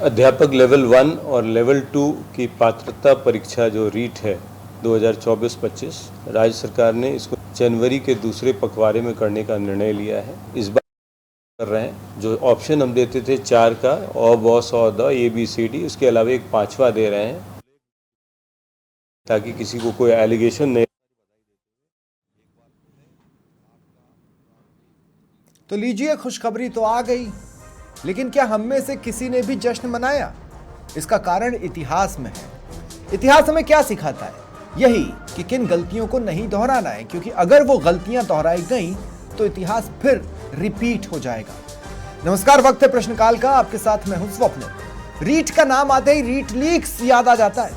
अध्यापक लेवल 1 और लेवल 2 की पात्रता परीक्षा जो रीट है 2024-25 राज्य सरकार ने इसको जनवरी के दूसरे पखवाड़े में करने का निर्णय लिया है। इस बार कर रहे हैं, जो ऑप्शन हम देते थे 4 का अ ब स द ABCD, उसके अलावा एक 5वां दे रहे हैं ताकि किसी को कोई एलिगेशन नहीं। तो लीजिए, खुशखबरी तो आ गई, लेकिन क्या हम में से किसी ने भी जश्न मनाया? इसका कारण इतिहास में है। इतिहास हमें क्या सिखाता है? यही कि किन गलतियों को नहीं दोहराना है, क्योंकि अगर वो गलतियां दोहराई गई तो इतिहास फिर रिपीट हो जाएगा। नमस्कार, वक्त है प्रश्नकाल का। आपके साथ मैं हूं स्वप्न। रीट का नाम आते ही रीट लीक्स याद आ जाता है।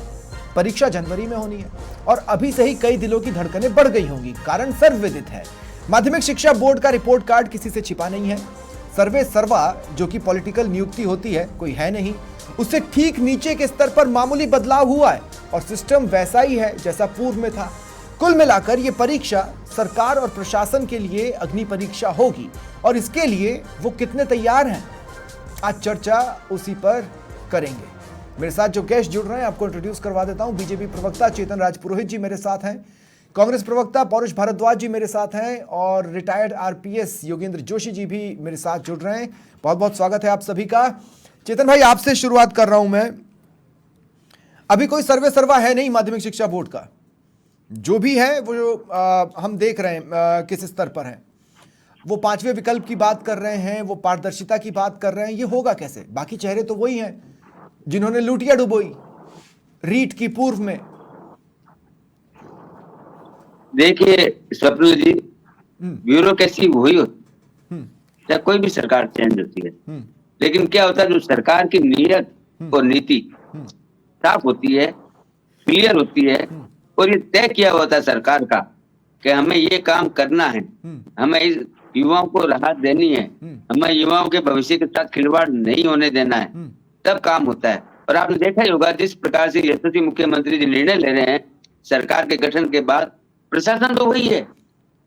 परीक्षा जनवरी में होनी है और अभी से ही कई दिलों की धड़कनें बढ़ गई होंगी। कारण सर्वविदित है, माध्यमिक शिक्षा बोर्ड का रिपोर्ट कार्ड किसी से छिपा नहीं है। सर्वे सर्वा जो कि पॉलिटिकल नियुक्ति होती है, कोई है नहीं। उससे ठीक नीचे के स्तर पर मामूली बदलाव हुआ है और सिस्टम वैसा ही है जैसा पूर्व में था। कुल मिलाकर ये परीक्षा सरकार और प्रशासन के लिए अग्नि परीक्षा होगी और इसके लिए वो कितने तैयार हैं, आज चर्चा उसी पर करेंगे। मेरे साथ जो गेस्ट जुड़ रहे हैं आपको इंट्रोड्यूस करवा देता हूं। बीजेपी प्रवक्ता चेतन राज पुरोहित जी मेरे साथ हैं, कांग्रेस प्रवक्ता पौरुष भारद्वाज जी मेरे साथ हैं और रिटायर्ड आरपीएस योगेंद्र जोशी जी भी मेरे साथ जुड़ रहे हैं। बहुत बहुत स्वागत है आप सभी का। चेतन भाई, आपसे शुरुआत कर रहा हूं मैं। अभी कोई सर्वे सर्वा है नहीं माध्यमिक शिक्षा बोर्ड का, जो भी है वो हम देख रहे हैं किस स्तर पर है। वो 5वें विकल्प की बात कर रहे हैं, वो पारदर्शिता की बात कर रहे हैं। ये होगा कैसे? बाकी चेहरे तो वही हैं जिन्होंने लूटिया डुबोई रीट की पूर्व में। देखिए स्वप्न जी, ब्यूरोक्रेसी वही होती है चाहे कोई भी सरकार चेंज होती है, लेकिन क्या होता है, जो सरकार की नीयत और नीति साफ होती है, क्लियर होती है और ये तय किया होता है सरकार का कि हमें ये काम करना है, हमें इस युवाओं को राहत देनी है, हमें युवाओं के भविष्य के साथ खिलवाड़ नहीं होने देना है, तब काम होता है। और आपने देखा ही होगा जिस प्रकार से यशस्वी मुख्यमंत्री जी निर्णय ले रहे हैं सरकार के गठन के बाद, प्रशासन तो वही है,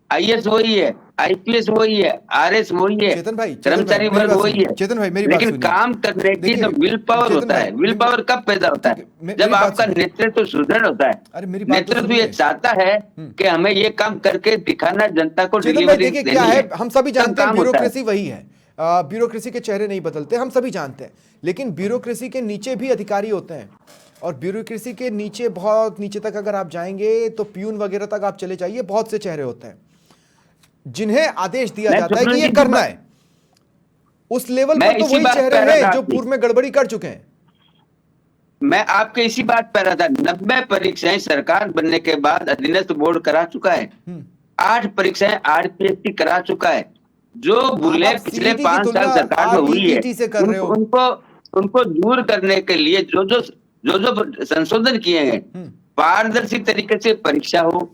आईएएस वही है, आईपीएस वही है, आरएस वही है, कर्मचारी वर्ग वही है। चेतन भाई, मेरी बात लेकिन काम करने की तो विल पावर होता है। विल पावर कब पैदा होता है? जब आपका नेतृत्व सुदृढ़ होता है। नेतृत्व ये चाहता है कि हमें ये काम करके दिखाना, जनता को डिलीवरी देनी है। हम सभी जानते हैं ब्यूरोक्रेसी वही है। ब्यूरोक्रेसी के चेहरे नहीं बदलते, हम सभी जानते हैं। लेकिन ब्यूरोक्रेसी के नीचे भी अधिकारी होते हैं और ब्यूरोक्रेसी के नीचे, बहुत नीचे तक अगर आप जाएंगे तो प्यून वगैरह तक आप चले जाइए, बहुत से चेहरे होते हैं जिन्हें आदेश दिया जाता है कि ये करना है। उस लेवल पर तो वही चेहरे हैं जो पूर्व में गड़बड़ी कर चुके हैं। मैं आपके इसी बात पर रहा था। 90 परीक्षाएं सरकार बनने के बाद अधीनस्थ बोर्ड करा चुका है। 8 परीक्षाएं आरपीएस की करा चुका है। जो भूले पिछले 5 साल सरकार में हुई है, उनको दूर करने के लिए जो संशोधन किए हैं, पारदर्शी तरीके से परीक्षा हो,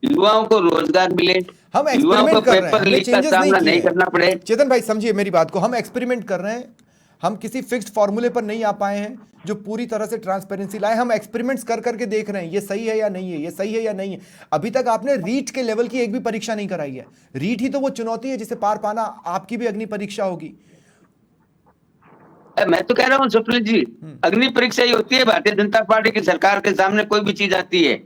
युवाओं को रोजगार मिले, हम युवाओं को एक्सपेरिमेंट कर रहे पेपर हैं, लीक का सामना नहीं करना पड़े। चेतन भाई समझिए मेरी बात को, हम एक्सपेरिमेंट कर रहे हैं। हम किसी फिक्स्ड फॉर्मूले पर नहीं आ पाए हैं जो पूरी तरह से ट्रांसपेरेंसी लाए। हम एक्सपेरिमेंट्स कर करके देख रहे हैं ये सही है या नहीं है, ये सही है या नहीं है। अभी तक आपने रीट के लेवल की एक भी परीक्षा नहीं कराई है। रीट ही तो वो चुनौती है जिसे पार पाना आपकी भी अग्नि परीक्षा होगी। मैं तो कह रहा हूँ स्वप्न जी, अग्नि परीक्षा ही होती है। भारतीय जनता पार्टी की सरकार के सामने कोई भी चीज आती है।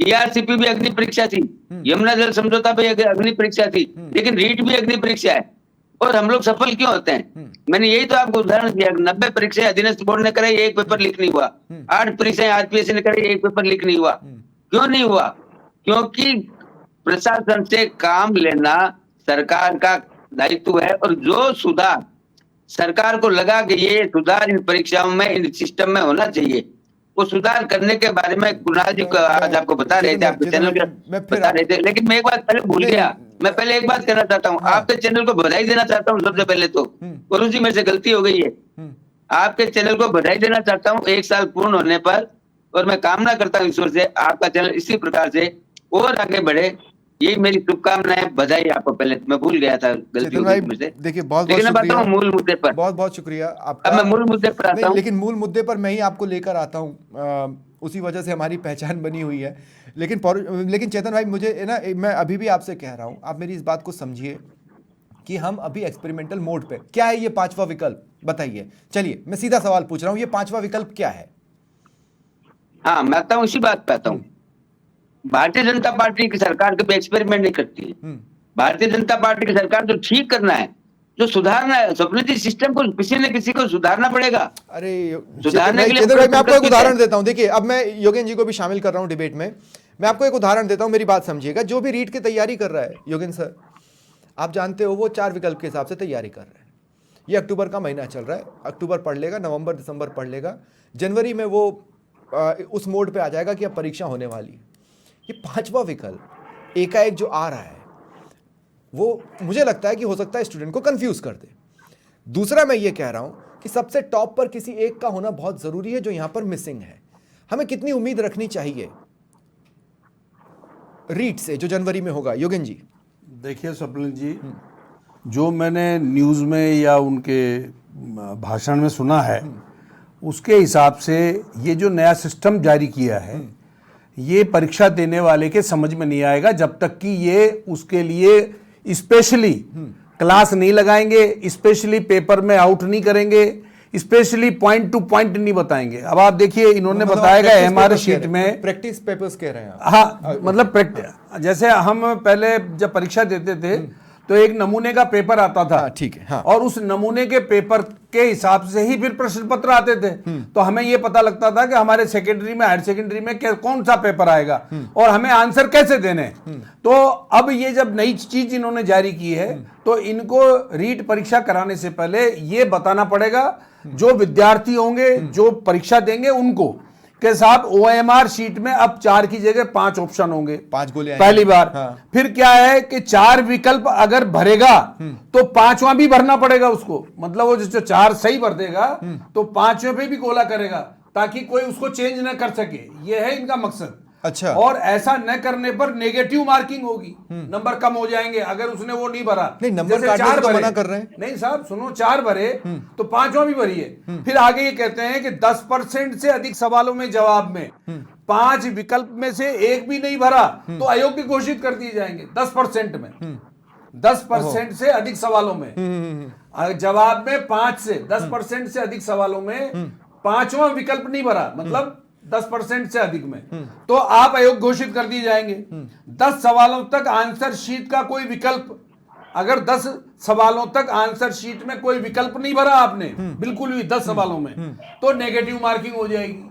ईआरसीपी भी अग्नि परीक्षा थी, यमुना जल समझौता भी अग्नि परीक्षा थी, लेकिन रीट भी अग्नि परीक्षा है। और हम लोग सफल क्यों होते हैं? मैंने यही तो आपको उदाहरण दिया। 90 परीक्षाएं अधीनस्थ बोर्ड ने कराई, एक पेपर लीक नहीं हुआ। 8 परीक्षाएं आरपीएस ने कराई, एक पेपर लीक नहीं हुआ। क्यों नहीं हुआ? क्योंकि प्रशासन से काम लेना सरकार का दायित्व है और जो सुधार सरकार को लगा कि ये सुधार इन परीक्षाओं में, इन सिस्टम में होना चाहिए, वो सुधार करने के बारे में कुणाल जी आज आपको बता रहे थे, आपके चैनल पे बता रहे थे। लेकिन मैं एक बात पहले भूल गया। मैं पहले एक बात कहना चाहता हूँ, आपके चैनल को बधाई देना चाहता हूँ। सबसे पहले तो वरुण जी, मेरे से गलती हो गई है। आपके चैनल को बधाई देना चाहता हूँ 1 साल पूर्ण होने पर, और मैं कामना करता हूँ ईश्वर से आपका चैनल इसी प्रकार से और आगे बढ़े। यही मेरी शुभकामनाएं, बधाई आपको। पहले मैं भूल गया था, गलती हो गई मुझसे। देखिए बहुत शुक्रिया, मूल मुद्दे पर बहुत बहुत शुक्रिया आपका। अब मैं मूल मुद्दे पर आता हूं। लेकिन मूल मुद्दे पर मैं ही आपको लेकर आता हूं, उसी वजह से हमारी पहचान बनी हुई है। लेकिन चेतन भाई, मुझे ना, मैं अभी भी आपसे कह रहा हूं, आप मेरी इस बात को समझिए कि हम अभी एक्सपेरिमेंटल मोड पे। क्या है ये 5वां विकल्प? बताइए। चलिए मैं सीधा सवाल पूछ रहा हूं, ये पांचवा विकल्प क्या है? हाँ, मैं आता हूँ इसी बात पे आता हूँ। भारतीय जनता पार्टी की सरकार कभी एक्सपेरिमेंट नहीं करती है। भारतीय जनता पार्टी की सरकार जो ठीक करना है, जो सुधारना है, स्वप्निल जी, सिस्टम को किसी न किसी को सुधारना पड़ेगा। अरे सुधारने के लिए चेतन भाई, मैं आपको एक प्रकृति है। उदाहरण देता हूं। देखिए, अब मैं योगेन जी को भी शामिल कर रहा हूं डिबेट में। मैं आपको एक उदाहरण देता हूं, मेरी बात समझिएगा। जो भी रीट की तैयारी कर रहा है योगेन सर, आप जानते हो वो 4 विकल्प के हिसाब से तैयारी कर रहे हैं। ये अक्टूबर का महीना चल रहा है, अक्टूबर पढ़ लेगा, नवंबर दिसंबर पढ़ लेगा, जनवरी में वो उस मोड पे आ जाएगा कि अब परीक्षा होने वाली है। ये पांचवा विकल्प एकाएक जो आ रहा है, वो मुझे लगता है कि हो सकता है स्टूडेंट को कंफ्यूज कर दे। दूसरा, मैं ये कह रहा हूं कि सबसे टॉप पर किसी एक का होना बहुत जरूरी है, जो यहां पर मिसिंग है। हमें कितनी उम्मीद रखनी चाहिए रीट से जो जनवरी में होगा, योगेन जी? देखिए स्वप्निल जी, जो मैंने न्यूज़ में या उनके भाषण में सुना है, उसके हिसाब से ये जो नया सिस्टम जारी किया है, ये परीक्षा देने वाले के समझ में नहीं आएगा जब तक कि ये उसके लिए स्पेशली क्लास नहीं लगाएंगे, स्पेशली पेपर में आउट नहीं करेंगे, स्पेशली पॉइंट टू पॉइंट नहीं बताएंगे। अब आप देखिए, इन्होंने बताएगा हमारे शीट में प्रैक्टिस पेपर्स कह रहे हैं आप? हाँ, मतलब प्रैक्टिस, जैसे हम पहले जब परीक्षा देते थे तो एक नमूने का पेपर आता था। ठीक है, हाँ। और उस नमूने के पेपर के हिसाब से ही फिर प्रश्न पत्र आते थे। तो हमें यह पता लगता था कि हमारे सेकेंडरी में, हायर सेकेंडरी में कौन सा पेपर आएगा और हमें आंसर कैसे देने। तो अब ये जब नई चीज इन्होंने जारी की है, तो इनको रीट परीक्षा कराने से पहले ये बताना पड़ेगा जो विद्यार्थी होंगे, जो परीक्षा देंगे, उनको के साथ OMR शीट में अब 4 की जगह 5 ऑप्शन होंगे, 5 गोले पहली बार। हाँ। फिर क्या है कि 4 विकल्प अगर भरेगा तो 5वां भी भरना पड़ेगा उसको। मतलब वो जो 4 सही भर देगा तो 5वें पे भी गोला करेगा, ताकि कोई उसको चेंज ना कर सके। ये है इनका मकसद। अच्छा। और ऐसा न करने पर नेगेटिव मार्किंग होगी, नंबर कम हो जाएंगे अगर उसने वो नहीं भरा। नहीं, नंबर जैसे काटने 4 से तो भरे, मना कर रहे हैं। नहीं साहब सुनो, 4 भरे तो 5वां भी भरिए। फिर आगे ये कहते हैं कि 10% से अधिक सवालों में जवाब में 5 विकल्प में से एक भी नहीं भरा तो अयोग्य घोषित कर दिए जाएंगे। 10% में 10% से अधिक सवालों में जवाब में 5 से 10% से अधिक सवालों में 5वां विकल्प नहीं भरा, मतलब 10% से अधिक में, तो आप अयोग्य घोषित कर दिए जाएंगे। 10 सवालों तक आंसर शीट का कोई विकल्प, अगर 10 सवालों तक आंसर शीट में कोई विकल्प नहीं भरा आपने, बिल्कुल भी 10 सवालों में, तो नेगेटिव मार्किंग हो जाएगी।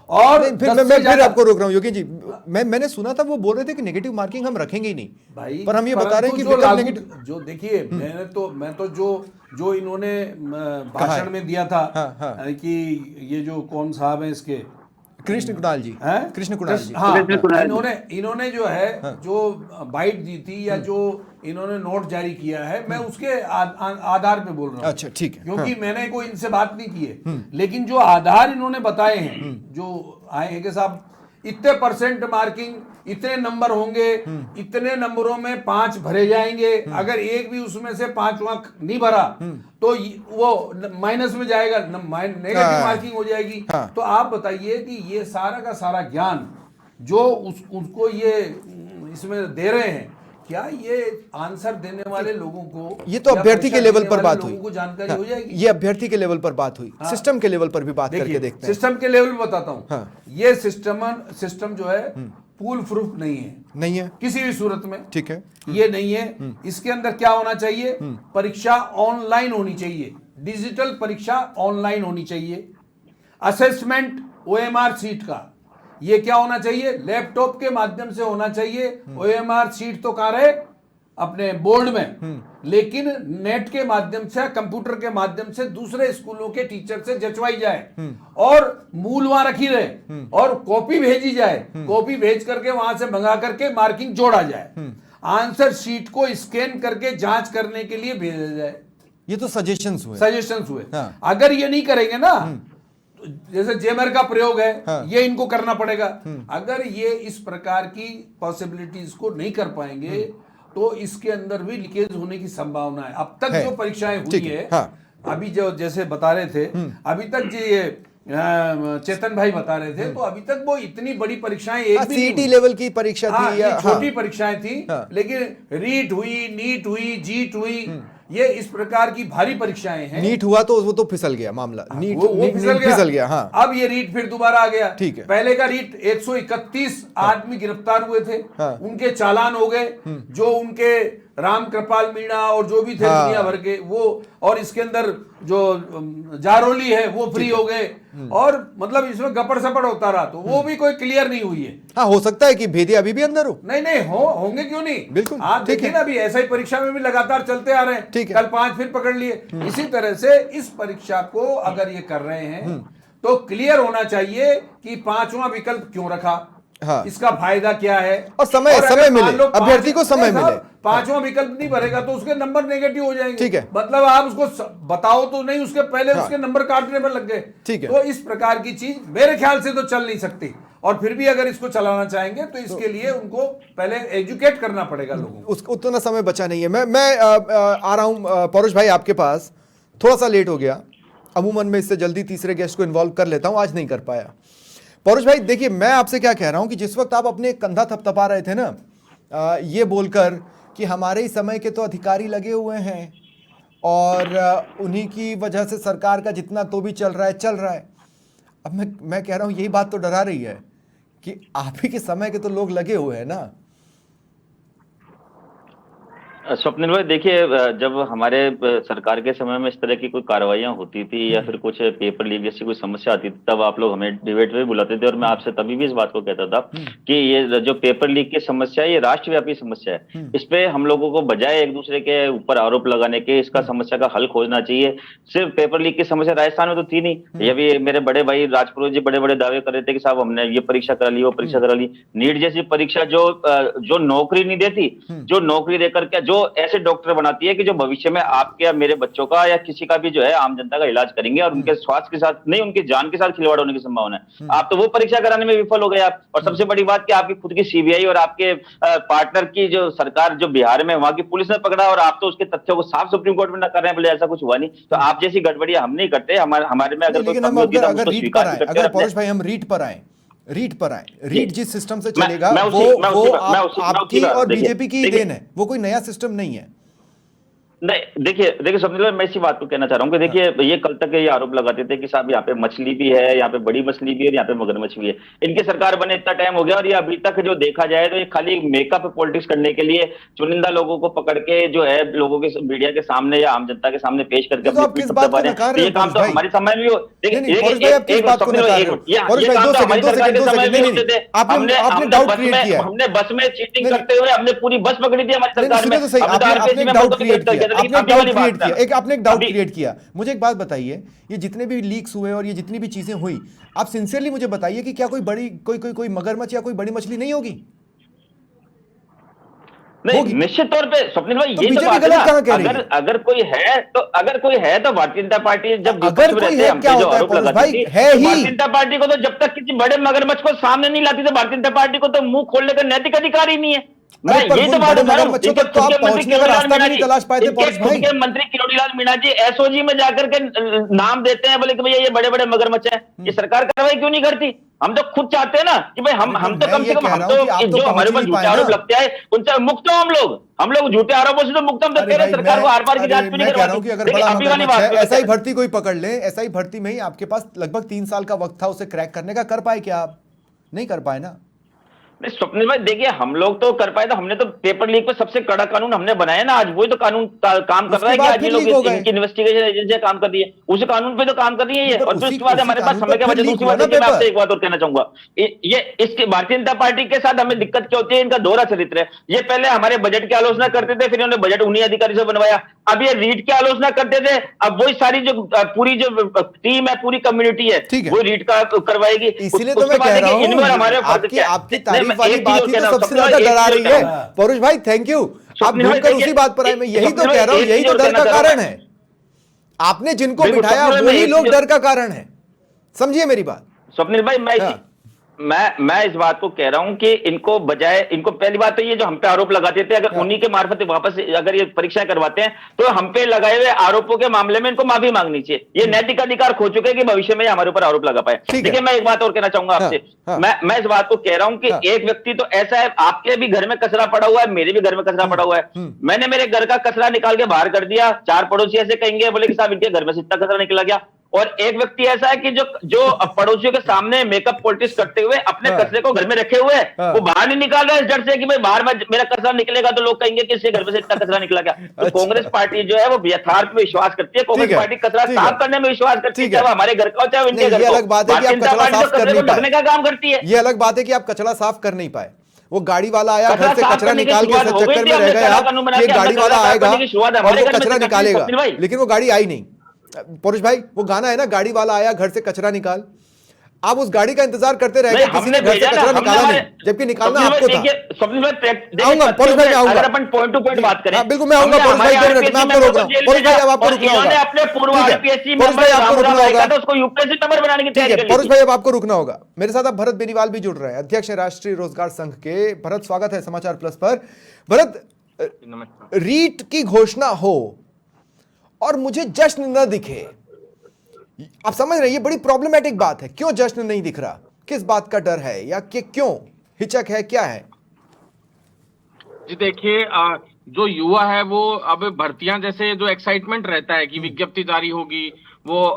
और फिर आपको रोक रहा हूं योगी जी। मैंने सुना था वो बोल रहे थे कि नेगेटिव मार्किंग हम रखेंगे ही नहीं भाई, पर हम ये बता रहे हैं कि विकल्प नेगेटिव, जो देखिए मैं तो जो इन्होंने भाषण में दिया था, हाँ। कि ये जो कौन साहब हैं इसके, कृष्ण कुणाल जी, कृष्ण कुणाल जी, हाँ, इन्होंने जो है जो बाइट दी थी या जो इन्होंने नोट जारी किया है, मैं उसके आधार पे बोल रहा हूँ। अच्छा, ठीक है। क्योंकि मैंने कोई इनसे बात नहीं की है, लेकिन जो आधार इन्होंने बताए हैं, जो आए हैं कि साहब इतने % मार्किंग, इतने नंबर होंगे, इतने नंबरों में 5 भरे जाएंगे, अगर एक भी उसमें से 5वां नहीं भरा तो वो माइनस में जाएगा, नेगेटिव मार्किंग हो जाएगी। तो आप बताइए कि ये सारा का सारा ज्ञान जो उसको ये इसमें दे रहे हैं, क्या ये आंसर देने वाले लोगों को, ये तो अभ्यर्थी के लेवल पर बात हुई, को जानकारी हो जाएगी। ये अभ्यर्थी के लेवल पर बात हुई, सिस्टम के लेवल पर भी बात करके देखते हैं। सिस्टम के लेवल पे बताता हूं, ये सिस्टम जो है फूल प्रूफ नहीं है किसी भी सूरत में, ठीक है, ये नहीं है। इसके अंदर क्या होना चाहिए, परीक्षा ऑनलाइन होनी चाहिए, डिजिटल परीक्षा ऑनलाइन होनी चाहिए। असेसमेंट OMR शीट का ये क्या होना चाहिए, लैपटॉप के माध्यम से होना चाहिए। OMR शीट तो कहाँ रहे, अपने बोर्ड में, लेकिन नेट के माध्यम से, कंप्यूटर के माध्यम से दूसरे स्कूलों के टीचर से जचवाई जाए और मूल वहां रखी रहे और कॉपी भेजी जाए, कॉपी भेज करके वहां से मंगा करके मार्किंग जोड़ा जाए, आंसर शीट को स्कैन करके जांच करने के लिए भेजा जाए। ये तो सजेशंस हुए। हाँ। अगर ये नहीं करेंगे ना, जैसे जेमर का प्रयोग है, ये इनको करना पड़ेगा। अगर ये इस प्रकार की पॉसिबिलिटीज को नहीं कर पाएंगे तो इसके अंदर भी लीकेज होने की संभावना है। अब तक जो परीक्षाएं हुई है, अभी जो जैसे बता रहे थे, अभी तक जो ये चेतन भाई बता रहे थे, तो अभी तक वो इतनी बड़ी परीक्षाएं एक भी सीटी लेवल की परीक्षा थी या छोटी परीक्षाएं थी, लेकिन रीट हुई, नीट हुई, जीट हुई, ये इस प्रकार की भारी परीक्षाएं हैं। नीट हुआ तो वो तो फिसल गया मामला, नीट वो फिसल गया। हाँ, अब ये रीट फिर दोबारा आ गया। ठीक है। पहले का रीट 131 आदमी गिरफ्तार हुए थे, उनके चालान हो गए, जो उनके राम कृपाल मीणा और जो भी थे दुनिया भर के वो, और इसके अंदर जो जारोली है वो फ्री हो गए, और मतलब इसमें गपड़ सपड़ होता रहा, तो वो भी कोई क्लियर नहीं हुई है। हाँ, हो सकता है कि भेदिया अभी भी अंदर हो। नहीं होंगे क्यों नहीं, बिल्कुल। आप देखिए ना, अभी ऐसा ही परीक्षा में भी लगातार चलते आ रहे हैं। ठीक है। कल 5 फिर पकड़ लिए। इसी तरह से इस परीक्षा को अगर ये कर रहे हैं तो क्लियर होना चाहिए कि 5वां विकल्प क्यों रखा, हाँ। इसका फायदा क्या है, और समय मिले, अभ्यर्थी को समय मिले। 5वां विकल्प नहीं भरेगा तो उसके नंबर नेगेटिव हो जाएंगे। ठीक है। मतलब आप उसको बताओ तो नहीं, उसके पहले उसके नंबर काटने पर लग गए। ठीक है। तो इस प्रकार की चीज मेरे ख्याल से तो चल नहीं सकती, और फिर भी अगर इसको चलाना चाहेंगे तो इसके लिए उनको पहले एजुकेट करना पड़ेगा लोगों को। उसको उतना समय बचा नहीं है। मैं आ रहा हूं पौरुष भाई आपके पास, थोड़ा सा लेट हो गया, अमूमन मैं इससे जल्दी तीसरे गेस्ट को इन्वॉल्व कर लेता हूं, आज नहीं कर पाया। पौरुष भाई देखिए, मैं आपसे क्या कह रहा हूं कि जिस वक्त आप अपने कंधा थपथपा रहे थे ना, ये बोलकर कि हमारे ही समय के तो अधिकारी लगे हुए हैं और उन्हीं की वजह से सरकार का जितना तो भी चल रहा है। अब मैं कह रहा हूं यही बात तो डरा रही है कि आप ही के समय के तो लोग लगे हुए हैं ना। स्वप्निल भाई देखिए, जब हमारे सरकार के समय में इस तरह की कोई कार्रवाइयां होती थी या फिर कुछ पेपर लीक जैसी कोई समस्या आती थी, तब आप लोग हमें डिबेट में बुलाते थे, और मैं आपसे तभी भी इस बात को कहता था कि ये जो पेपर लीक की समस्या है ये राष्ट्रव्यापी समस्या है। इस पे हम लोगों को बजाय एक दूसरे के ऊपर आरोप लगाने के इसका समस्या का हल खोजना चाहिए। सिर्फ पेपर लीक की समस्या राजस्थान में तो थी नहीं, ये भी मेरे बड़े भाई राजपुरोहित जी बड़े बड़े दावे कर रहे थे कि साहब हमने ये परीक्षा करा ली, वो परीक्षा करा ली। नीट जैसी परीक्षा जो नौकरी नहीं देती, जो नौकरी देकर के जो ऐसे डॉक्टर बनाती है कि जो भविष्य में आपके या मेरे बच्चों का या किसी का भी जो है आम जनता का इलाज करेंगे, और उनके स्वास्थ्य के साथ नहीं, उनकी जान के साथ खिलवाड़ होने की संभावना है। आप तो वो परीक्षा कराने में विफल हो गए आप। और सबसे बड़ी बात कि आपकी खुद की सीबीआई और आपके पार्टनर की जो सरकार जो बिहार में, वहां की पुलिस ने पकड़ा, और आप तो उसके तथ्यों को साफ सुप्रीम कोर्ट में न कर रहे हैं, बोले ऐसा कुछ हुआ नहीं। तो आप जैसी गड़बड़ियां हम नहीं करते, हमारे में अगर लेकिन हम अगर पौरुष भाई हम रीट पर आए, रीट जिस सिस्टम से चलेगा वो आपकी और बीजेपी की देन है, वो कोई नया सिस्टम नहीं है। नहीं, देखिए स्वप्निल भाई, मैं इसी बात को कहना चाह रहा हूँ कि देखिए, ये कल तक ये आरोप लगाते थे कि साहब यहाँ पे मछली भी है, यहाँ पे बड़ी मछली भी है, यहाँ पे मगरमच्छ भी है। इनकी सरकार बने इतना टाइम हो गया, और ये अभी तक जो देखा जाए तो ये खाली मेकअप पॉलिटिक्स करने के लिए चुनिंदा लोगों को पकड़ के जो है लोगों के मीडिया के सामने या आम जनता के सामने पेश करके ये काम तो हमारे समय में हो। हमने बस में चीटिंग करते हुए हमने पूरी बस पकड़ी थी हमारी सरकार में। आपने एक डाउट क्रिएट किया। मुझे एक बात बताइए, ये जितने भी लीक्स हुए और ये जितनी भी चीजें हुई, आप सिंसियरली मुझे बताइए कि क्या कोई मगरमच्छ या कोई बड़ी मछली नहीं होगी? नहीं, निश्चित तौर पे स्वप्निल भाई, तो ये तो बीजेपी गलत कहां कह रही है? अगर कोई है तो भारतीय जनता पार्टी जब अगर कोई है क्या होता है पौरुष भाई? है ही। भारतीय जनता पार्टी को तो जब तक किसी बड़े मगरमच्छ को सामने नहीं लाती, तो भारतीय जनता पार्टी को तो मुंह खोलने का नैतिक अधिकार ही नहीं है। ये तो बात मगरमच्छों तक तो आप पहुंचने का रास्ता भी नहीं तलाश पाए थे पौरुष भाई। मंत्री किरोड़ीलाल मीणा जी एसओजी में जाकर के नाम देते हैं, बोले कि भैया ये बड़े बड़े मगरमच्छ हैं। ये सरकार कार्रवाई क्यों नहीं करती? हम तो खुद चाहते हैं ना कि भाई हम तो कम से कम, हम तो जो हमारे ऊपर झूठे आरोप लगते हैं उनसे मुक्त हो हम लोग झूठे आरोपों से तो मुक्त हम सकते हैं। सरकार को आर पार की जांच भी नहीं करवाती। अगर बड़ा मगरमच्छ है, ऐसा ही भर्ती कोई पकड़ ले, ऐसा ही भर्ती में ही आपके पास लगभग 3 साल का वक्त था उसे क्रैक करने का, कर पाए क्या आप? नहीं कर पाए ना। स्वप्निल भाई देखिए, हम लोग तो कर पाए, तो हमने तो पेपर लीक पे सबसे कड़ा कानून हमने बनाया ना, आज वही तो कानून काम कर रहा है कि आज ये लोग इनकी इन्वेस्टिगेशन एजेंसी काम कर रही है, उस कानून पे तो काम कर रही है ये। और फिर उसके बाद हमारे पास समय का बजट। दूसरी बात मैं आपसे एक बात और कहना चाहूंगा, ये इसके भारतीय जनता पार्टी के साथ हमें दिक्कत क्या होती है, इनका दोहरा चरित्र है। ये पहले हमारे बजट की आलोचना करते थे, फिर इन्होंने बजट उन्हीं अधिकारी से बनवाया। अब ये रीट की आलोचना करते थे, अब वही सारी जो पूरी जो टीम है, पूरी कम्युनिटी है, वो रीट का करवाएगी। इसीलिए तो मैं कह रहा हूं आपकी तारीफ वाली बात ही तो सबसे ज्यादा डरा रही है पौरुष भाई। थैंक यू, आप भूलकर उसी बात पर आए। मैं यही तो कह रहा हूं, यही तो डर का कारण है। आपने जिनको बिठाया वही लोग डर का कारण है, समझिए मेरी बात। स्वप्निल भाई, मैं इस बात को कह रहा हूं कि इनको बजाय, इनको पहली बात तो ये जो हम पे आरोप लगाते थे, अगर उन्हीं के मार्फत वापस अगर ये परीक्षाएं करवाते हैं तो हम पे लगाए हुए आरोपों के मामले में इनको माफी मांगनी चाहिए। ये नैतिक अधिकार खो चुके हैं कि भविष्य में हमारे ऊपर आरोप लगा पाए। देखिए, मैं एक बात और कहना चाहूंगा आपसे। मैं इस बात को कह रहा हूं कि एक व्यक्ति तो ऐसा है, आपके भी घर में कचरा पड़ा हुआ है, मेरे भी घर में कचरा पड़ा हुआ है, मैंने मेरे घर का कचरा निकाल के बाहर कर दिया, 4 पड़ोसी ऐसे कहेंगे, बोले कि साहब इनके घर में से इतना कचरा निकला गया। और एक व्यक्ति ऐसा है कि जो पड़ोसियों के सामने मेकअप पॉलिटिक्स करते हुए अपने कचरे को घर में रखे हुए वो बाहर नहीं निकाल रहा है इस डर से कि भाई बाहर में मेरा कचरा निकलेगा तो लोग कहेंगे कि इसके घर में से इतना कचरा निकला गया। तो कांग्रेस पार्टी जो है वो यथार्थ में विश्वास करती है, कांग्रेस पार्टी कचरा साफ करने में विश्वास करती है, चाहे हमारे घर का हो चाहे उनके घर का। अलग बात है कि आप कचरा साफ कर नहीं ढकने का काम करती है। ये अलग बात है कि आप कचरा साफ कर नहीं पाए। वो गाड़ी वाला आया, घर से कचरा निकाल के चक्कर में रह गए आप कि एक गाड़ी वाला आएगा और वो कचरा निकालेगा, लेकिन वो गाड़ी आई नहीं। पौरुष भाई, वो गाना है ना, गाड़ी वाला आया घर से कचरा निकाल, आप उस गाड़ी का इंतजार करते रह गए, किसी ने घर से कचरा निकाला नहीं, जबकि निकालना आपको था। आऊंगा पौरुष भाई, आऊंगा, अगर अपन पॉइंट टू पॉइंट बात करें, बिल्कुल मैं आऊंगा पौरुष भाई, 2 मिनट मैं आपको रोक रहा हूं। पौरुष भाई अब आपको रुकना होगा, अपने पूर्व आरपीएससी पौरुष भाई आपको रुकना होगा, तो उसको यूपीएससी नंबर बनाने की तैयारी कर ली। पौरुष भाई अब आपको रुकना होगा। मेरे साथ अब भरत बेनीवाल भी जुड़ रहे हैं, अध्यक्ष राष्ट्रीय रोजगार संघ के। भरत, स्वागत है समाचार प्लस पर। भरत, रीट की घोषणा हो और मुझे जश्न न दिखे, आप समझ रहे हैं, ये बड़ी प्रॉब्लमेटिक बात है। क्यों जश्न नहीं दिख रहा, किस बात का डर है या कि क्यों हिचक है, क्या है? जी देखिए, जो युवा है वो अब भर्तियां जैसे जो एक्साइटमेंट रहता है कि विज्ञप्ति जारी होगी, वो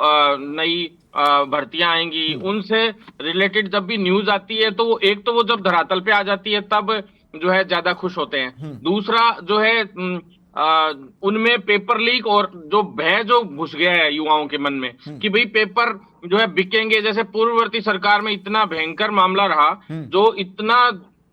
नई भर्तियां आएंगी, उनसे रिलेटेड जब भी न्यूज आती है तो वो एक तो वो जब धरातल पे आ जाती है तब जो है ज्यादा खुश होते हैं। दूसरा जो है उनमें पेपर लीक और जो भय जो घुस गया है युवाओं के मन में कि भाई पेपर जो है बिकेंगे। जैसे पूर्ववर्ती सरकार में इतना भयंकर मामला रहा, जो इतना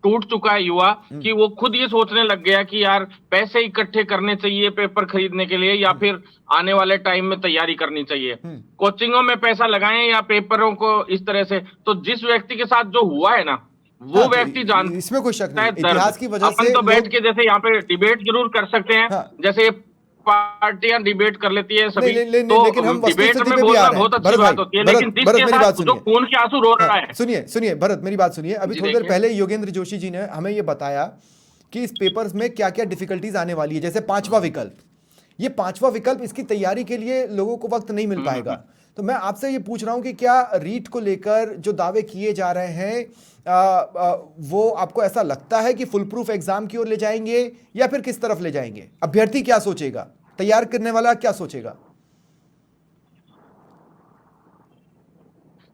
टूट चुका है युवा कि वो खुद ये सोचने लग गया कि यार पैसे इकट्ठे करने चाहिए पेपर खरीदने के लिए, या फिर आने वाले टाइम में तैयारी करनी चाहिए, कोचिंगों में पैसा लगाएं या पेपरों को इस तरह से। तो जिस व्यक्ति के साथ जो हुआ है ना, वो व्यक्ति जानता है, इसमें कोई शक नहीं, इतिहास की वजह से अपन तो बैठ के जैसे यहाँ पे डिबेट जरूर कर सकते हैं, जैसे पार्टियां डिबेट कर लेती है सभी, तो लेकिन हम डिबेट में बोलना बहुत अच्छी बात होती है, लेकिन जिसके साथ जो खून के आंसू रो रहा है। सुनिए भरत, मेरी बात सुनिए। अभी थोड़ी देर पहले योगेंद्र जोशी जी ने हमें ये बताया कि इस पेपर्स में क्या क्या डिफिकल्टीज आने वाली है। जैसे 5वां विकल्प, ये 5वां विकल्प, इसकी तैयारी के लिए लोगों को वक्त नहीं मिल पाएगा। तो मैं आपसे ये पूछ रहा हूं कि क्या रीट को लेकर जो दावे किए जा रहे हैं वो आपको ऐसा लगता है कि फुल प्रूफ एग्जाम की ओर ले जाएंगे या फिर किस तरफ ले जाएंगे? अभ्यर्थी क्या सोचेगा, तैयार करने वाला क्या सोचेगा?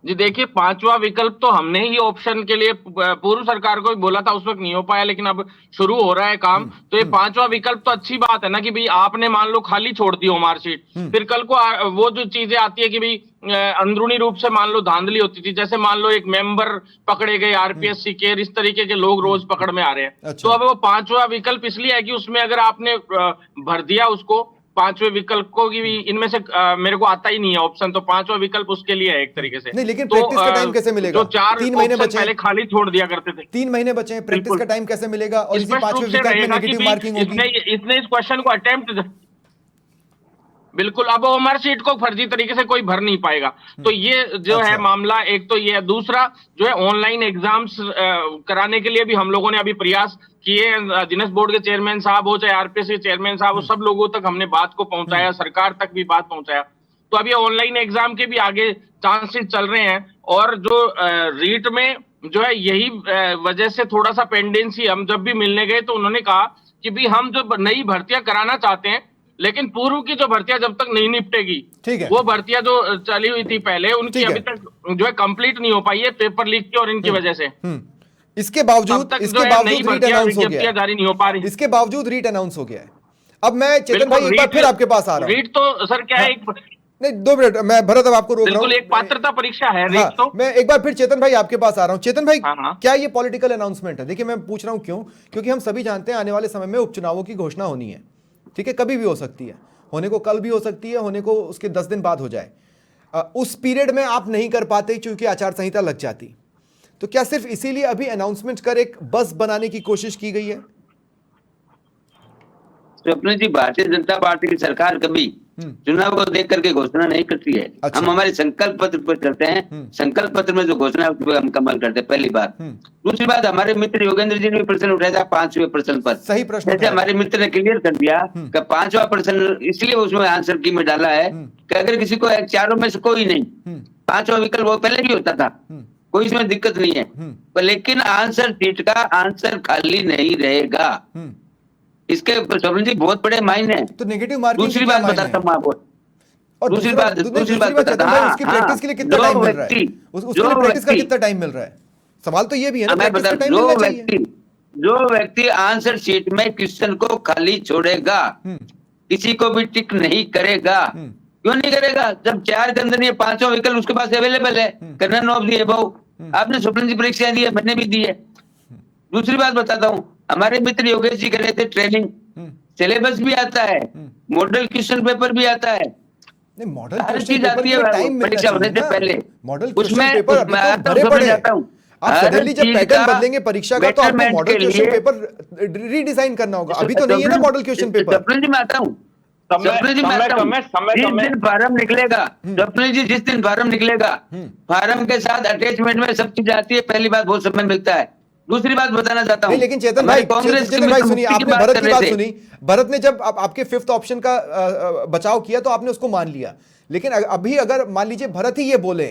जी देखिए, 5वां विकल्प तो हमने ही ऑप्शन के लिए पूर्व सरकार को भी बोला था, उस वक्त नहीं हो पाया, लेकिन अब शुरू हो रहा है काम। तो ये 5वां विकल्प तो अच्छी बात है ना कि भाई आपने मान लो खाली छोड़ दी हो मार्कशीट, फिर कल को वो जो चीजें आती है कि भाई अंदरूनी रूप से मान लो धांधली होती थी, जैसे मान लो एक मेंबर पकड़े गए आरपीएससी के, इस तरीके के लोग रोज पकड़ में आ रहे हैं। अच्छा। तो अब वो 5वां विकल्प इसलिए है कि उसमें अगर आपने भर दिया उसको 5वें विकल्प को कि इनमें से मेरे को आता ही नहीं है ऑप्शन, तो 5वां विकल्प उसके लिए है एक तरीके से। नहीं, लेकिन प्रैक्टिस का टाइम कैसे मिलेगा? जो 4 3 महीने बचे, पहले खाली छोड़ दिया करते थे, 3 महीने बचे हैं, प्रैक्टिस का टाइम कैसे मिलेगा? और इसी 5वें विकल्प में नेगेटिव मार्किंग होगी। इसने इस क्वेश्चन को अटेम्प्ट, बिल्कुल, अब ओमर सीट को फर्जी तरीके से कोई भर नहीं पाएगा। तो ये जो है मामला, एक तो ये है। दूसरा जो है ऑनलाइन एग्जाम्स कराने के लिए भी हम लोगों ने अभी प्रयास किए, जिनेस बोर्ड के चेयरमैन साहब हो चाहे आरपीएससी चेयरमैन साहब हो, सब लोगों तक हमने बात को पहुंचाया, सरकार तक भी बात पहुंचाया। तो अभी ऑनलाइन एग्जाम के भी आगे चांसेस चल रहे हैं। और जो रीट में जो है यही वजह से थोड़ा सा पेंडेंसी, हम जब भी मिलने गए तो उन्होंने कहा कि भाई हम जो नई भर्तियां कराना चाहते हैं, लेकिन पूर्व की जो भर्तियां जब तक नहीं निपटेगी, ठीक है, वो भर्तियां जो चली हुई थी पहले, उनकी अभी तक जो है कंप्लीट नहीं हो पाई है पेपर लीक की और इनकी वजह से। इसके बावजूद रीट अनाउंस हो गया, जारी नहीं हो पा रही, इसके बावजूद रीट अनाउंस हो गया है। अब मैं चेतन भाई एक बार फिर आपके पास आ रहा हूं। रीट तो सर क्या है, नहीं 2 मिनट, मैं भरत अब आपको रोक रहा हूं। एक पात्रता परीक्षा है रीट तो। मैं एक बार फिर चेतन भाई आपके पास आ रहा हूं। चेतन भाई, क्या ये पॉलिटिकल अनाउंसमेंट है? देखिए मैं पूछ रहा हूं क्यों, क्योंकि हम सभी जानते हैं आने वाले समय में उपचुनावों की घोषणा होनी है, ठीक है, कभी भी हो सकती है, होने को कल भी हो सकती है, होने को उसके 10 दिन बाद हो जाए। उस पीरियड में आप नहीं कर पाते क्योंकि आचार संहिता लग जाती, तो क्या सिर्फ इसीलिए अभी अनाउंसमेंट कर एक बस बनाने की कोशिश की गई है? स्वप्न जी, भारतीय जनता पार्टी की सरकार कभी चुनाव को देख करके घोषणा नहीं करती है। अच्छा। हम हमारे संकल्प पत्र पर चलते हैं, संकल्प पत्र में जो घोषणा है उस पर हम कमल करते हैं, पहली बात। दूसरी बात, हमारे मित्र योगेंद्र जी ने भी प्रश्न उठाया था 5वें प्रश्न पर, सही प्रश्न जैसे उठाया। हमारे मित्र ने क्लियर कर दिया कि 5वां प्रश्न इसलिए उसमें आंसर की में डाला है कि अगर किसी को चारों में से कोई नहीं, 5वां विकल्प वो पहले भी होता था, कोई इसमें दिक्कत नहीं है, पर लेकिन आंसर शीट का आंसर खाली नहीं रहेगा, इसके स्वप्न जी बहुत बड़े मायने हैं। तो नेगेटिव मार्किंग दूसरी बात बताता हूँ आपको, और दूसरी बात चेतन भाई, उसकी प्रैक्टिस के लिए कितना टाइम मिल रहा है? उसके लिए प्रैक्टिस का कितना टाइम मिल रहा है? सवाल तो ये भी है ना, प्रैक्टिस का टाइम मिलना चाहिए। जो व्यक्ति आंसर शीट में क्वेश्चन को खाली छोड़ेगा, किसी को भी टिक नहीं करेगा, क्यों नहीं करेगा? जब 4 के अंदर ये 5वां विकल्प उसके पास अवेलेबल है, नन ऑफ दी अबव। आपने स्वप्न जी परीक्षा दी है, मैंने भी दी है। दूसरी बात बताता हूँ, हमारे मित्र योगेश जी कर रहे थे ट्रेनिंग, सिलेबस भी आता है, मॉडल क्वेश्चन पेपर भी आता है, नहीं मॉडल हर क्वेश्चन चीज पेपर आती के है लिए टाइम मिलना परीक्षा होने चाहिए से ना। पहले। मॉडल क्वेश्चन उसमें पेपर अभी मैं तो भरे पड़े जाता हैं। हूँ, आप सडनली जब पैटर्न बदलेंगे परीक्षा का तो आपको betterment मॉडल के क्वेश्चन लिए- पेपर रीडिजाइन करना होगा। अभी तो नहीं है ना मॉडल क्वेश्चन पेपर। स्वप्न जी मैं आता हूँ, स्वप्न जी मैं आता हूँ, जिस दिन फार्म निकलेगा, स्वप्न जी जिस दिन फार्म निकलेगा, फार्म के साथ अटैचमेंट में सब चीज आती है, पहली बात बहुत समय मिलता है। दूसरी बात बताना चाहता हूँ, नहीं लेकिन चेतन भाई, कांग्रेस चेतन भाई सुनिए, आपने भरत की बात थे। सुनी, भरत ने जब आपके 5th ऑप्शन का बचाव किया तो आपने उसको मान लिया, लेकिन अभी अगर मान लीजिए भरत ही ये बोले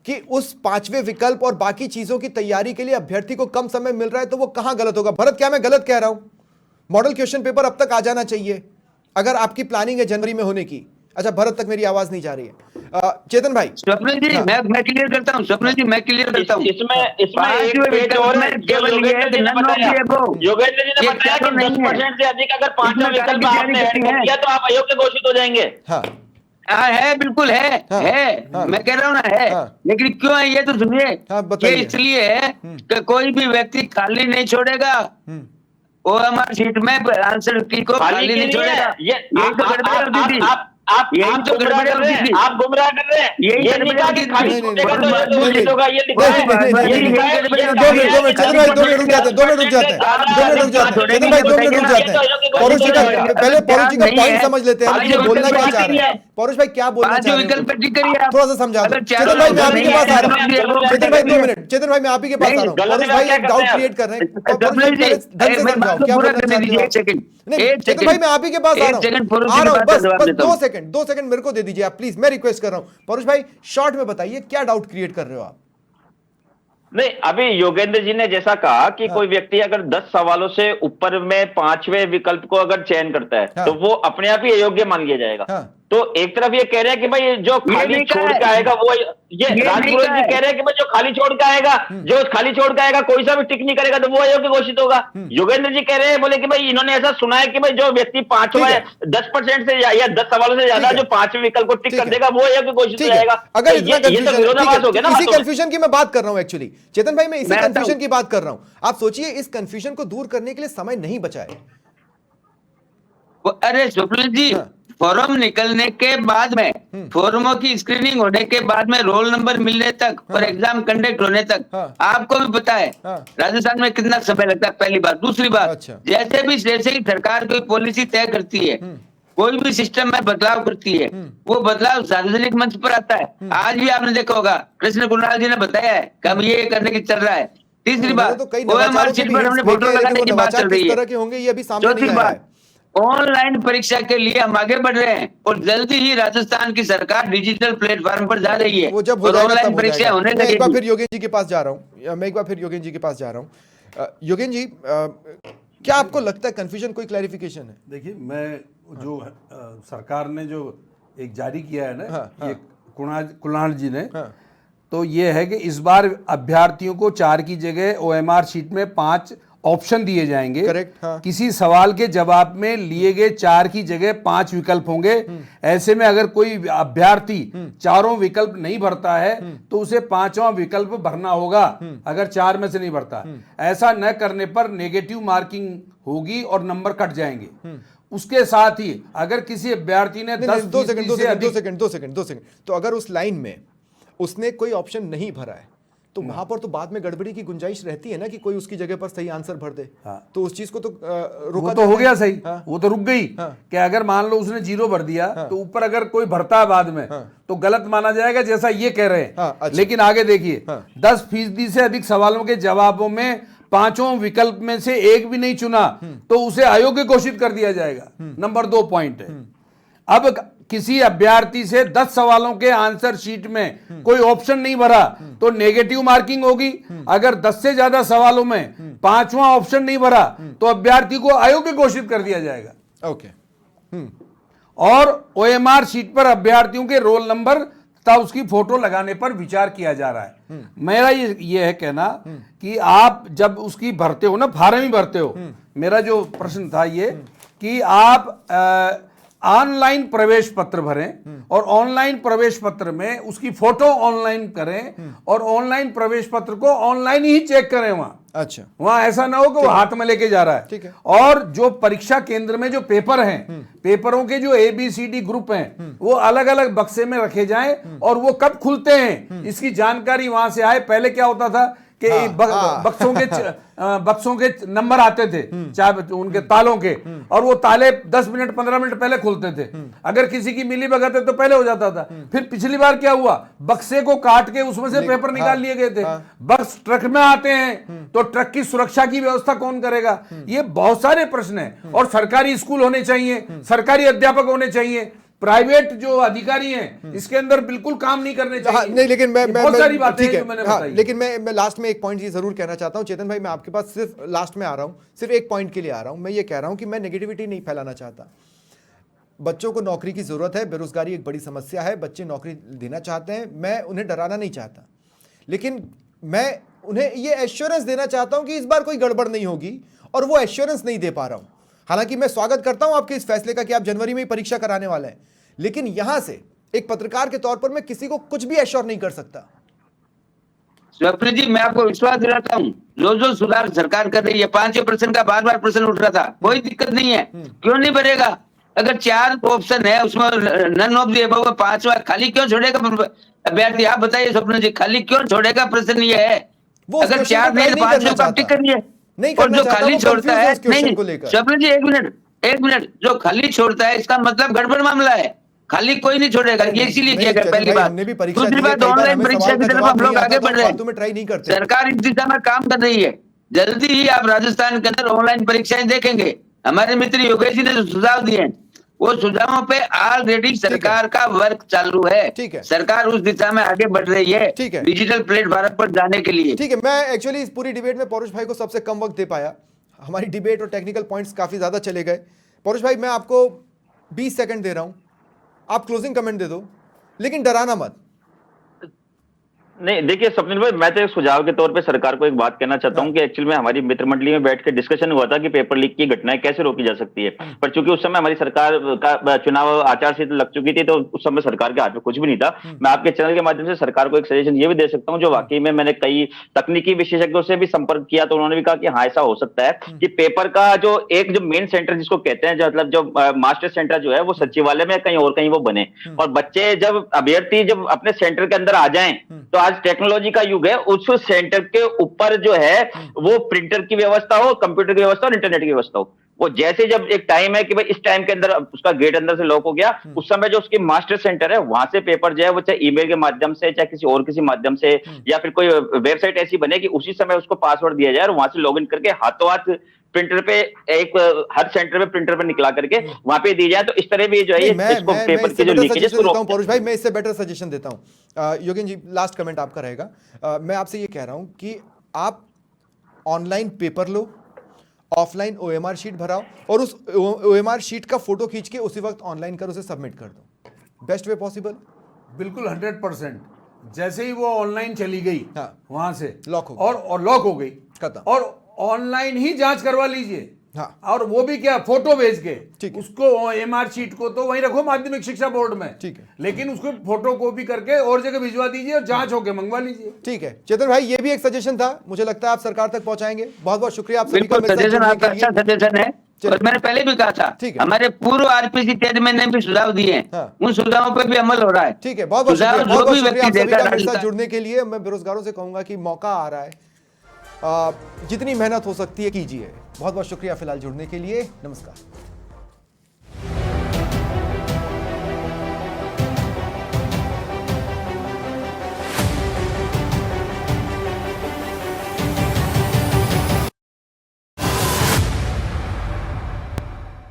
कि उस 5वें विकल्प और बाकी चीजों की तैयारी के लिए अभ्यर्थी को कम समय मिल रहा है, तो वो कहां गलत होगा? भरत, क्या मैं गलत कह रहा हूं? मॉडल क्वेश्चन पेपर अब तक आ जाना चाहिए अगर आपकी प्लानिंग है जनवरी में होने की। अच्छा, भरत तक मेरी आवाज नहीं जा रही है। चेतन भाई, स्वप्न जी हाँ। मैं क्लियर करता हूँ, स्वप्न जी मैं क्लियर करता हूँ। इसमें एक पेज और है, जो योगेंद्र जी ने बताया, योगेंद्र जी ने बताया कि 10% से अधिक अगर 5वां विकल्प आपने ऐड कर दिया तो आप अयोग्य घोषित हो जाएंगे। हाँ है, बिल्कुल है, हाँ, है, हाँ, मैं कह रहा हूँ ना है, हाँ, लेकिन क्यों है ये तो सुनिए। हाँ, बताइए। ये इसलिए है कि कोई भी व्यक्ति खाली नहीं छोड़ेगा, वो हमारे सीट में आंसर की को खाली नहीं छोड़ेगा। यही तो गड़बड़ होती थी, यही तो गड़बड़ होती थी, आप गुमराह कर रहे हैं। यही ये नहीं कहा कि खाली छूटेगा तो ये घोषित होगा, ये लिखा है। दो मिनट चेतन भाई, 2 मिनट रुक जाते हैं, 2 मिनट रुक जाते हैं, 2 मिनट रुक जाते हैं, चेतन भाई 2 मिनट रुक जाते हैं। पौरुष जी का पहले पौरुष जी का पॉइंट समझ लेते हैं, ये बोलना क्या चाह रहे हैं पौरुष भाई, क्या बोलना चाह रहे हैं थोड़ा सा समझा दो। चेतन भाई मैं आप ही के पास आ रहा हूँ, चेतन भाई 2 मिनट, चेतन भाई मैं आप ही के पास आ रहा हूँ। पौरुष भाई एक डाउट क्रिएट कर रहे हैं, ढंग से समझाओ क्या बोलना चाहते हो। नहीं चेतन भाई मैं आप ही के पास आ रहा हूँ, बस 2 सेकंड मेरे को दे दीजिए आप प्लीज, मैं रिक्वेस्ट कर रहा हूँ। पौरुष भाई शॉर्ट में बताइए क्या डाउट क्रिएट कर रहे हो आप? नहीं, अभी योगेंद्र जी ने जैसा कहा कि कोई व्यक्ति अगर 10 सवालों से ऊपर में 5वें विकल्प को अगर चयन करता है तो वो अपने आप ही अयोग्य मान लिया जाएगा। तो एक तरफ ये कह रहे हैं कि भाई जो खाली छोड़ के आएगा वो, ये राजपुरोहित जी कह रहे हैं कि भाई जो खाली छोड़ के आएगा, जो खाली छोड़ के आएगा कोई सा भी टिक नहीं करेगा तो वो अयोग्य घोषित होगा। योगेंद्र जी कह रहे हैं, बोले कि भाई इन्होंने ऐसा सुना है कि भाई जो व्यक्ति 5वां 10% से या 10 सवालों से ज्यादा जो 5वें विकल्प को टिक कर देगा वो अयोग्य घोषित हो जाएगा। अगर इतना ये तो विरोधाभास हो गया ना। इसी कंफ्यूजन की मैं बात कर रहा हूं एक्चुअली, चेतन भाई मैं इसी कंफ्यूजन की बात कर रहा हूं। आप सोचिए इस कंफ्यूजन को दूर करने के लिए समय नहीं बचा है। अरे स्वप्न जी, फॉर्म निकलने के बाद में, फॉर्मों की स्क्रीनिंग होने के बाद में, रोल नंबर मिलने तक और एग्जाम कंडक्ट होने तक आपको भी पता है राजस्थान में कितना समय लगता है, पहली बात। दूसरी बात, जैसे ही सरकार कोई पॉलिसी तय करती है, कोई भी सिस्टम में बदलाव करती है, वो बदलाव सार्वजनिक मंच पर आता है। आज भी आपने देखा होगा कृष्ण कुणाल जी ने बताया है कि हम ये करने की चल रहा है। तीसरी बात, OMR शीट पर हमने फोटो लगाने की बात चल रही है। चौथी बात, ऑनलाइन परीक्षा के लिए हम आगे बढ़ रहे हैं और जल्दी ही राजस्थान की सरकार डिजिटल प्लेटफॉर्म पर जा रही है। वो जब और ऑनलाइन परीक्षा होने लगेगी। एक बार फिर योगेंद्र जी के पास जा रहा हूँ, योगेंद्र जी क्या आपको लगता है कंफ्यूजन, कोई क्लैरिफिकेशन है? देखिए, मैं जो सरकार ने जो एक जारी किया है ना, ये कुणाल जी ने, तो ये है कि इस बार अभ्यर्थियों को 4 की जगह OMR शीट में 5 ऑप्शन दिए जाएंगे। करेक्ट, हाँ। किसी सवाल के जवाब में लिए गए 4 की जगह 5 विकल्प होंगे। ऐसे में अगर कोई अभ्यर्थी चारों विकल्प नहीं भरता है तो उसे 5वां विकल्प भरना होगा, अगर 4 में से नहीं भरता। ऐसा न करने पर नेगेटिव मार्किंग होगी और नंबर कट जाएंगे। उसके साथ ही अगर किसी अभ्यर्थी ने 2 सेकंड, तो अगर उस लाइन में उसने कोई ऑप्शन नहीं भरा है तो वहां पर तो बाद में गड़बड़ी की गुंजाइश रहती है ना कि कोई उसकी जगह पर सही आंसर भर दे। हाँ। तो उस चीज को तो रोका वो तो हो गया सही। हाँ। वो तो रुक गई कि अगर मान लो उसने 0 भर दिया तो ऊपर अगर कोई भरता है बाद में तो गलत माना जाएगा, जैसा ये कह रहे हैं। अच्छा। लेकिन आगे देखिए, 10% से अधिक सवालों के जवाबों में 5 विकल्प में से एक भी नहीं चुना तो उसे अयोग्य घोषित कर दिया जाएगा। नंबर 2 पॉइंट है, अब किसी अभ्यर्थी से 10 सवालों के आंसर शीट में कोई ऑप्शन नहीं भरा तो नेगेटिव मार्किंग होगी। अगर 10 से ज्यादा सवालों में 5वां ऑप्शन नहीं भरा तो अभ्यर्थी को अयोग्य घोषित कर दिया जाएगा। ओके। और ओएमआर शीट पर अभ्यर्थियों के रोल नंबर तथा उसकी फोटो लगाने पर विचार किया जा रहा है। मेरा ये है कहना कि आप जब उसकी भरते हो ना, फार्म ही भरते हो, मेरा जो प्रश्न था ये कि आप ऑनलाइन प्रवेश पत्र भरें और ऑनलाइन प्रवेश पत्र में उसकी फोटो ऑनलाइन करें और ऑनलाइन प्रवेश पत्र को ऑनलाइन ही चेक करें वहां। अच्छा, वहां ऐसा ना हो कि वो हाथ में लेके जा रहा है। ठीक है। और जो परीक्षा केंद्र में जो पेपर हैं, पेपरों के जो ABCD ग्रुप हैं वो अलग अलग बक्से में रखे जाएं और वो कब खुलते हैं इसकी जानकारी वहां से आए। पहले क्या होता था कि बक्सों के नंबर आते थे, चाहे उनके तालों के, और वो ताले 10 मिनट 15 मिनट पहले खुलते थे। अगर किसी की मिली भगत है तो पहले हो जाता था। फिर पिछली बार क्या हुआ, बक्से को काट के उसमें से पेपर निकाल लिए गए थे। बक्स ट्रक में आते हैं तो ट्रक की सुरक्षा की व्यवस्था कौन करेगा? ये बहुत सारे प्रश्न हैं। और सरकारी स्कूल होने चाहिए, सरकारी अध्यापक होने चाहिए, प्राइवेट जो अधिकारी हैं इसके अंदर बिल्कुल काम नहीं करने चाहिए। हाँ, नहीं, लेकिन मैं बहुत सारी बातें ठीक है, जो मैंने हाँ, बताई। लेकिन मैं लास्ट में एक पॉइंट ये जरूर कहना चाहता हूं। चेतन भाई, मैं आपके पास सिर्फ लास्ट में आ रहा हूं, सिर्फ एक पॉइंट के लिए आ रहा हूं। मैं ये कह रहा हूं कि मैं नेगेटिविटी नहीं फैलाना चाहता। बच्चों को नौकरी की जरूरत है, बेरोजगारी एक बड़ी समस्या है, बच्चे नौकरी देना चाहते हैं, मैं उन्हें डराना नहीं चाहता, लेकिन मैं उन्हें ये एश्योरेंस देना चाहता हूं कि इस बार कोई गड़बड़ नहीं होगी, और वो एश्योरेंस नहीं दे पा रहा हूं। हालांकि मैं स्वागत करता हूं आपके इस फैसले का कि आप जनवरी में ही परीक्षा कराने वाले हैं, लेकिन यहां से एक पत्रकार के तौर पर मैं किसी को कुछ भी एश्योर नहीं कर सकता। स्वप्न जी, मैं आपको विश्वास दिलाता हूँ, जो सुधार सरकार कर रही है, 5% का बार प्रश्न उठ रहा था, कोई दिक्कत नहीं है। क्यों नहीं भरेगा? अगर 4 ऑप्शन है उसमें नन ऑफ द अबव 5वां खाली क्यों छोड़ेगा अभ्यर्थी? आप बताइए स्वप्न जी, खाली क्यों छोड़ेगा? प्रश्न ये है, अगर 4 नहीं 5 का टिक करनी है। और जो खाली छोड़ता है, नहीं स्वप्न जी, एक मिनट, जो खाली छोड़ता है इसका मतलब गड़बड़ मामला है। खाली कोई नहीं छोड़ेगा, ये इसीलिए किया गया। पहली बात। दूसरी बात, ऑनलाइन परीक्षा की तरफ हम लोग आगे बढ़ रहे हैं। सरकार इस दिशा में काम कर रही है। जल्दी ही आप राजस्थान के अंदर ऑनलाइन परीक्षाएं देखेंगे। हमारे मित्र योगेश जी ने जो सुझाव दिए हैं, वो सुझावों पे ऑलरेडी सरकार का वर्क चालू है। ठीक है, सरकार उस दिशा में आगे बढ़ रही है, ठीक है, डिजिटल प्लेटफॉर्म पर जाने के लिए। ठीक है, मैं एक्चुअली इस पूरी डिबेट में पौरुष भाई को सबसे कम वक्त दे पाया। हमारी डिबेट और टेक्निकल पॉइंट्स काफी ज्यादा चले गए। पौरुष भाई, मैं आपको 20 सेकंड दे रहा हूं, आप क्लोजिंग कमेंट दे दो, लेकिन डराना मत। नहीं, देखिए स्वप्निल भाई, मैं तो एक सुझाव के तौर पे सरकार को एक बात कहना चाहता हूं कि एक्चुअल में हमारी मित्र मंडली में बैठ के डिस्कशन हुआ था कि पेपर लीक की घटनाएं कैसे रोकी जा सकती है। पर चूंकि उस समय हमारी सरकार का चुनाव आचार संहिता लग चुकी थी तो उस समय सरकार के हाथ में कुछ भी नहीं था। मैं आपके चैनल के माध्यम से सरकार को एक सजेशन ये भी दे सकता हूँ, जो वाकई में मैंने कई तकनीकी विशेषज्ञों से भी संपर्क किया तो उन्होंने भी कहा कि हाँ, ऐसा हो सकता है कि पेपर का जो मेन सेंटर जिसको कहते हैं, जो मतलब जो मास्टर सेंटर जो है वो सचिवालय में कहीं और कहीं वो बने, और बच्चे जब अभ्यर्थी जब अपने सेंटर के अंदर आ जाएं तो आज टेक्नोलॉजी का युग है, उस सेंटर के ऊपर जो है वो प्रिंटर की व्यवस्था हो, कंप्यूटर की व्यवस्था और इंटरनेट की व्यवस्था हो। वो जैसे जब एक टाइम है कि भाई इस टाइम के अंदर उसका गेट अंदर से लॉक हो गया, उस समय जो उसकी मास्टर सेंटर है वहां से पेपर जो है वो चाहे ईमेल के माध्यम से, चाहे किसी और किसी माध्यम से, या फिर कोई वेबसाइट ऐसी बने कि उसी समय उसको पासवर्ड दिया जाए और वहां से लॉगिन करके हाथों हाथ प्रिंटर पे हर सेंटर पे प्रिंटर पे निकला करके वहां पे दी जाए। तो इस तरह भी जो है इसको पेपर की जो लीकेज है। पौरुष भाई, मैं इससे बेटर सजेशन देता हूं। योगेन जी, लास्ट कमेंट आपका रहेगा। मैं आपसे ये कह रहा हूं कि आप ऑनलाइन पेपर लो, ऑफलाइन OMR शीट भराओ और उस OMR शीट का फोटो खींच के उसी वक्त ऑनलाइन कर उसे सबमिट कर दो। Best way possible. बिल्कुल 100%। जैसे ही वो ऑनलाइन चली गई, हाँ, वहां से लॉक हो और लॉक हो गई, खत्म। और ऑनलाइन ही जांच करवा लीजिए। हाँ, और वो भी क्या, फोटो भेज के। ठीक है। उसको OMR शीट को तो वहीं रखो माध्यमिक शिक्षा बोर्ड में, ठीक है, लेकिन उसको फोटो कॉपी करके और जगह भिजवा दीजिए और जांच होके मंगवा लीजिए। ठीक है चेतन भाई, ये भी एक सजेशन था, मुझे लगता है आप सरकार तक पहुंचाएंगे। बहुत बहुत शुक्रिया आप सभी का बिल्कुल, सजेशन आपका अच्छा सजेशन है। और मैंने पहले भी कहा था, ठीक है। हमारे पूर्व आरपीसी चेयरमैन ने भी सुझाव दिए हैं, हाँ। उन सुझावों पर भी अमल हो रहा है। ठीक है, बहुत बहुत सुझाव शुक्रिया, जो बहुत भी शुक्रिया आप व्यक्ति सभी का देगा मेरे साथ राजस्थान- जुड़ने के लिए। मैं बेरोजगारों से कहूंगा कि मौका आ रहा है, जितनी मेहनत हो सकती है कीजिए। बहुत बहुत शुक्रिया फिलहाल जुड़ने के लिए, नमस्कार।